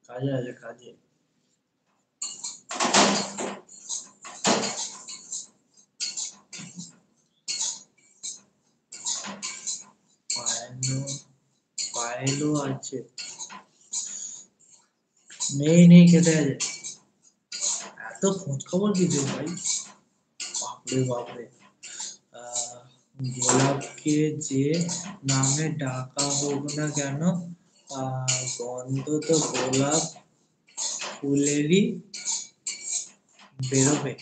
কাজে আছে কাজে। পায়েলও আছে, নেই কেটে আছে। এত খোঁজ খবর কিছু ভাই, বাপরে বাপরে। গোলাপকে যে নামে ডাকা হোক না কেন, গন্ধ তো গোলাপ ফুলেরই বেরোবে।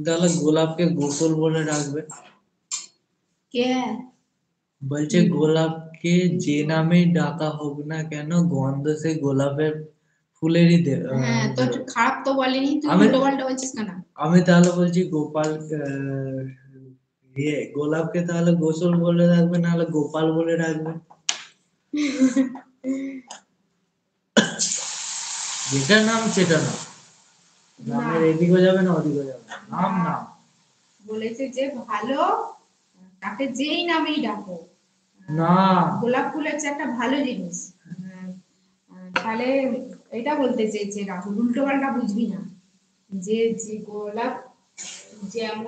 তাহলে গোলাপকে গোকুল বলে ডাকবে। কে বলছে গোলাপকে যে নামে ডাকা হোক না কেন, গন্ধ সে গোলাপের ফুলেরই হ্যাঁ, তো খারাপ তো বলেনি, তুই উল্টো পাল্টা বলছিস কেন? আমি তাহলে বলছি গোপাল, গোলাপকে তাহলে গোসল বলে রাখবে, নাহলে গোপাল বলে রাখবে। যেটা নাম সেটা নাম, নামের এদিকেও যাবে না ওদিকেও যাবে না, নাম নাম। বলেছে যে ভালো, তাকে যেই নামেই ডাকো। না, গোলাপ ফুল হচ্ছে একটা ভালো জিনিস। তাহলে এটা বলতে চেয়েছে রাহুল, উল্টো পাল্টা বুঝবি না। যে গোলাপ যেমন